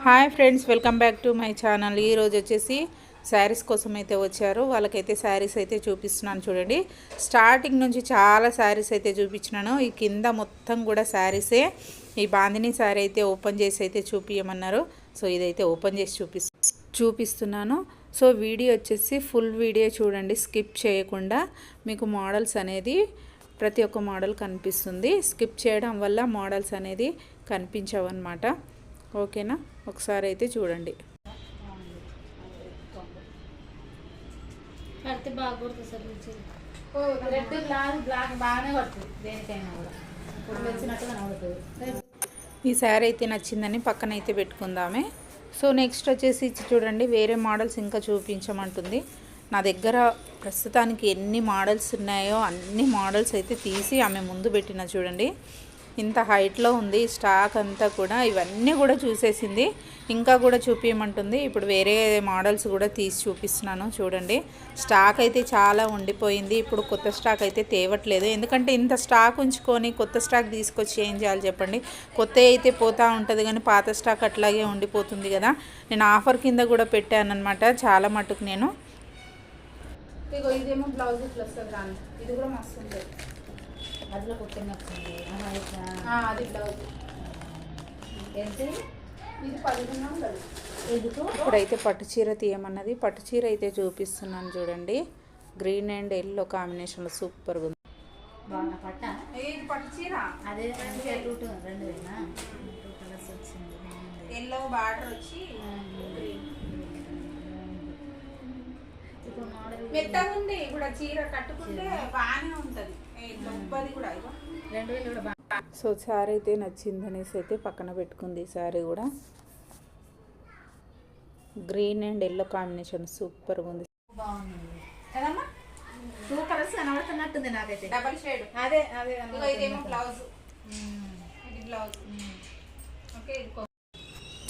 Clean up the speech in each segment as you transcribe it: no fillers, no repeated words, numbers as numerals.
Hi friends, welcome back to my channel. ఈరోజు వచ్చేసి శారీస్ కోసం అయితే వచ్చారు. వాళ్ళకైతే శారీస్ అయితే చూపిస్తున్నాను చూడండి. స్టార్టింగ్ నుంచి చాలా శారీస్ అయితే చూపించినాను. ఈ కింద మొత్తం కూడా శారీసే. ఈ బాందిని శారీ అయితే ఓపెన్ చేసి అయితే చూపించమన్నారు. సో ఇదైతే ఓపెన్ చేసి చూపిస్తున్నాను. సో వీడియో వచ్చేసి ఫుల్ వీడియో చూడండి, స్కిప్ చేయకుండా. మీకు మోడల్స్ అనేది ప్రతి ఒక్క మోడల్ కనిపిస్తుంది. స్కిప్ చేయడం వల్ల మోడల్స్ అనేది కనిపించవన్నమాట. ఓకేనా, ఒకసారి అయితే చూడండి. ఈ శారీ అయితే నచ్చిందని పక్కన అయితే పెట్టుకుందామే. సో నెక్స్ట్ వచ్చేసి చూడండి, వేరే మోడల్స్ ఇంకా చూపించమంటుంది. నా దగ్గర ప్రస్తుతానికి ఎన్ని మోడల్స్ ఉన్నాయో అన్ని మోడల్స్ అయితే తీసి ఆమె ముందు పెట్టిన చూడండి. ఇంత హైట్లో ఉంది స్టాక్ అంతా కూడా. ఇవన్నీ కూడా చూసేసింది, ఇంకా కూడా చూపించమంటుంది. ఇప్పుడు వేరే మోడల్స్ కూడా తీసి చూపిస్తున్నాను చూడండి. స్టాక్ అయితే చాలా ఉండిపోయింది. ఇప్పుడు కొత్త స్టాక్ అయితే తేవట్లేదు, ఎందుకంటే ఇంత స్టాక్ ఉంచుకొని కొత్త స్టాక్ తీసుకొచ్చి ఏం చేయాలి చెప్పండి. కొత్త అయితే పోతూ ఉంటుంది కానీ పాత స్టాక్ అట్లాగే ఉండిపోతుంది కదా. నేను ఆఫర్ కింద కూడా పెట్టానమాట చాలా మటుకు. నేను ఇగో ఇదేమో బ్లౌజ్ ఇట్లా వస్తుంది కానీ ఇది కూడా మస్తు ఉంటుంది. అదిలో కుట్టినట్టుంది అది బ్లౌజ్ ఏంటి ఇది 1100. ఇప్పుడైతే పట్టు చీర తీయమన్నది. పట్టు చీర అయితే చూపిస్తున్నాను చూడండి. గ్రీన్ అండ్ ఎల్లో కాంబినేషన్లో సూపర్గా ఉంది. బాగా పట్ట ఇది పట్టు చీర అదే రెండు కలర్స్ వచ్చింది. ఎల్లో బార్డర్ వచ్చి మెత్తగా ఉంది కూడా. చీర కట్టుకుంటే బాగానే ఉంటుంది. సో శారీ అయితే నచ్చిందనేసి అయితే పక్కన పెట్టుకుంది. శారీ కూడా గ్రీన్ అండ్ ఎల్లో కాంబినేషన్ సూపర్గా ఉంది. బాగుంది కదమ్మా. 2 కలర్స్ కనబడుతున్నట్టుంది నాకైతే. Double shade. అదే ఇదేమో బ్లౌజ్. ఇది బ్లౌజ్. ఓకే,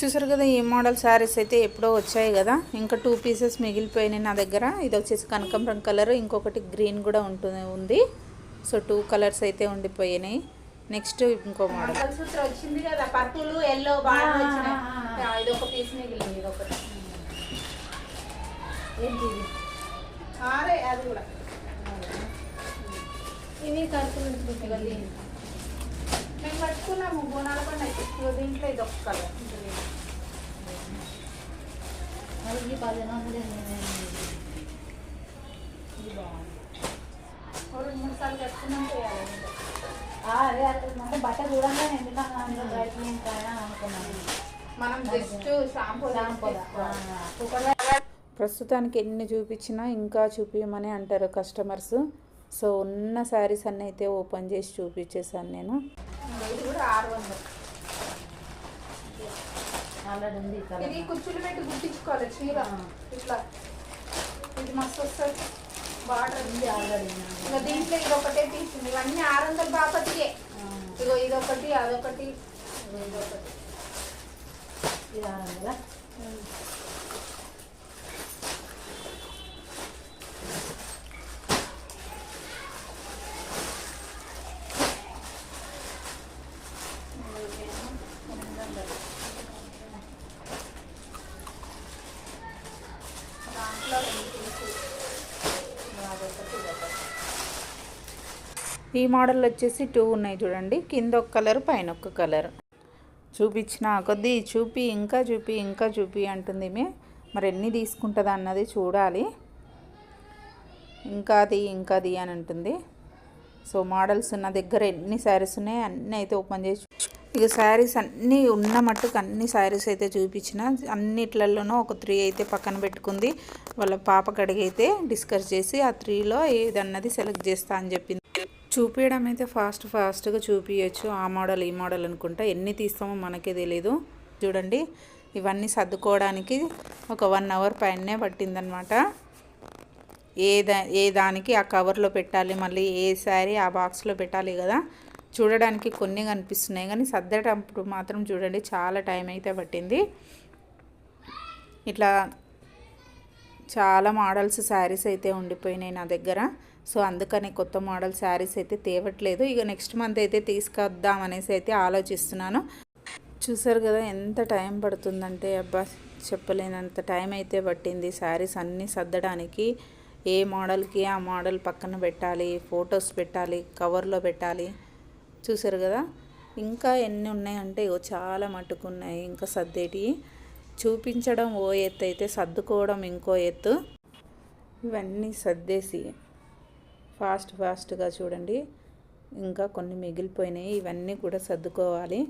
చూసారు కదా. ఈ మోడల్ శారీస్ అయితే ఎప్పుడో వచ్చాయి కదా. ఇంకా 2 పీసెస్ మిగిలిపోయినాయి నా దగ్గర. ఇది వచ్చేసి కనకాంబరం కలర్, ఇంకొకటి గ్రీన్ కూడా ఉంది. సో 2 కలర్స్ అయితే ఉండిపోయినాయి. నెక్స్ట్ ఇంకో మోడల్ వచ్చింది కదా, పర్పుల్ ఎల్లో బాగా ఇది ఒక పీస్ మిగిలింది. ఇది ఒకటి ఏంటి అది కూడా ఇవి కలుపులు మేము పట్టుకున్నాము బోనాల పండుగ. దీంట్లో ఇది ఒక కలర్. ఇది 1100. ఇది బాగుంది. 2-3 సార్లు కట్టుకున్నాం చేయాలి. అదే బట్ట చూడంగా ఎందుకంటే అందులో డ్రైట్ అనుకున్నాను. మనం జస్ట్ షాంపూ. ప్రస్తుతానికి ఎన్ని చూపించినా ఇంకా చూపించమని అంటారు కస్టమర్స్. సో ఉన్న శారీస్ అన్నీ అయితే ఓపెన్ చేసి చూపించేసాను నేను. ఇది కూడా 600 ఆల్రెడీ ఉంది. ఇది కుచ్చులు పెట్టి గుర్తించుకోవాలి చీర ఇట్లా. ఇది మస్తు వస్తుంది. బార్డర్ ఉంది ఆల్రెడీ. ఇంకా దీంట్లో ఇది ఒకటే తీసింది. ఇవన్నీ 600 బాపతికే. ఇగో ఇదొకటి, అదొకటి, ఇదొకటి. ఇది 600. ఈ మోడల్ వచ్చేసి 2 ఉన్నాయి చూడండి. కింద ఒక కలర్, పైన ఒక కలర్. చూపించిన కొద్దీ ఇంకా చూపి అంటుంది. మరి ఎన్ని తీసుకుంటుంది అన్నది చూడాలి. ఇంకా అది అని అంటుంది. సో మోడల్స్ నా దగ్గర ఎన్ని శారీస్ ఉన్నాయి అన్నీ అయితే ఓపెన్ చేసి ఇక శారీస్ అన్నీ ఉన్న మట్టుకు అన్ని శారీస్ అయితే చూపించిన. అన్నిట్లలోనూ ఒక 3 అయితే పక్కన పెట్టుకుంది. వాళ్ళ పాప కడిగైతే డిస్కస్ చేసి ఆ 3లో ఏదన్నది సెలెక్ట్ చేస్తా అని చెప్పింది. చూపించడం అయితే ఫాస్ట్గా చూపించచ్చు. ఆ మోడల్ ఈ మోడల్ అనుకుంటా ఎన్ని తీస్తామో మనకే తెలీదు. చూడండి, ఇవన్నీ సర్దుకోవడానికి ఒక 1 అవర్ పైనే పట్టిందనమాట. ఏ దానికి ఆ కవర్లో పెట్టాలి, మళ్ళీ ఏ శారీ ఆ బాక్స్లో పెట్టాలి కదా. చూడడానికి కొన్ని కనిపిస్తున్నాయి కానీ సర్దేటప్పుడు మాత్రం చూడండి చాలా టైం అయితే పట్టింది. ఇట్లా చాలా మోడల్స్ శారీస్ అయితే ఉండిపోయినాయి నా దగ్గర. సో అందుకని కొత్త మోడల్ శారీస్ అయితే తేవట్లేదు. ఇక నెక్స్ట్ మంత్ అయితే తీసుకొద్దాం అనేసి అయితే ఆలోచిస్తున్నాను. చూసారు కదా ఎంత టైం పడుతుందంటే అబ్బా చెప్పలేనంత టైం అయితే పట్టింది శారీస్ అన్నీ సర్దడానికి. ఏ మోడల్కి ఆ మోడల్ పక్కన పెట్టాలి, ఫొటోస్ పెట్టాలి, కవర్లో పెట్టాలి. చూసారు కదా ఇంకా ఎన్ని ఉన్నాయంటే ఇగో చాలా మట్టుకు ఉన్నాయి ఇంకా సర్దేటి. చూపించడం ఓ ఎత్తు అయితే సర్దుకోవడం ఇంకో ఎత్తు. ఇవన్నీ సర్దేసి ఫాస్ట్గా చూడండి ఇంకా కొన్ని మిగిలిపోయినాయి, ఇవన్నీ కూడా సర్దుకోవాలి.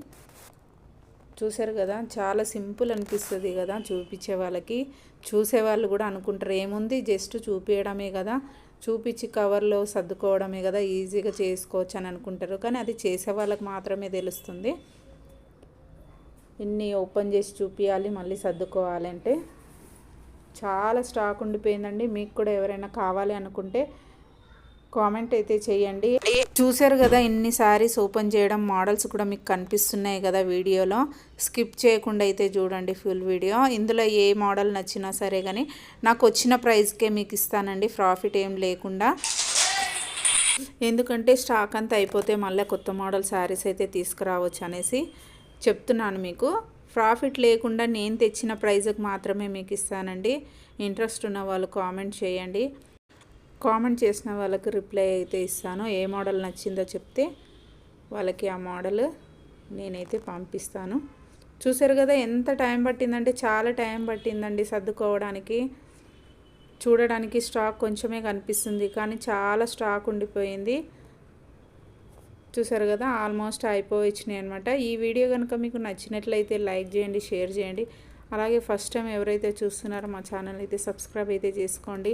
చూసారు కదా చాలా సింపుల్ అనిపిస్తుంది కదా చూపించే వాళ్ళకి. చూసేవాళ్ళు కూడా అనుకుంటారు ఏముంది జస్ట్ చూపించడమే కదా, చూపించి కవర్లో సర్దుకోవడమే కదా, ఈజీగా చేసుకోవచ్చు అని అనుకుంటారు. కానీ అది చేసే వాళ్ళకి మాత్రమే తెలుస్తుంది. ఇన్ని ఓపెన్ చేసి చూపించాలి మళ్ళీ సర్దుకోవాలి అంటే. చాలా స్టాక్ ఉండిపోయిందండి. మీకు కూడా ఎవరైనా కావాలి అనుకుంటే కామెంట్ అయితే చేయండి. చూసారు కదా ఇన్ని శారీస్ ఓపెన్ చేయడం, మోడల్స్ కూడా మీకు కనిపిస్తున్నాయి కదా వీడియోలో. స్కిప్ చేయకుండా అయితే చూడండి ఫుల్ వీడియో. ఇందులో ఏ మోడల్ నచ్చినా సరే కానీ నాకు వచ్చిన ప్రైస్కే మీకు ఇస్తానండి, ప్రాఫిట్ ఏం లేకుండా. ఎందుకంటే స్టాక్ అంతా అయిపోతే మళ్ళీ కొత్త మోడల్ శారీస్ అయితే తీసుకురావచ్చు అనేసి చెప్తున్నాను మీకు. ప్రాఫిట్ లేకుండా నేను తెచ్చిన ప్రైజ్కి మాత్రమే మీకు ఇస్తానండి. ఇంట్రెస్ట్ ఉన్న వాళ్ళు కామెంట్ చేయండి. కామెంట్ చేసిన వాళ్ళకి రిప్లై అయితే ఇస్తాను. ఏ మోడల్ నచ్చిందో చెప్తే వాళ్ళకి ఆ మోడల్ నేనైతే పంపిస్తాను. చూసారు కదా ఎంత టైం పట్టిందంటే చాలా టైం పట్టిందండి సర్దుకోవడానికి. చూడడానికి స్టాక్ కొంచెమే కనిపిస్తుంది కానీ చాలా స్టాక్ ఉండిపోయింది. చూసారు కదా ఆల్మోస్ట్ అయిపోయినాయి అనమాట. ఈ వీడియో కనుక మీకు నచ్చినట్లయితే లైక్ చేయండి, షేర్ చేయండి. అలాగే ఫస్ట్ టైం ఎవరైతే చూస్తున్నారో మా ఛానల్ అయితే సబ్స్క్రైబ్ అయితే చేసుకోండి.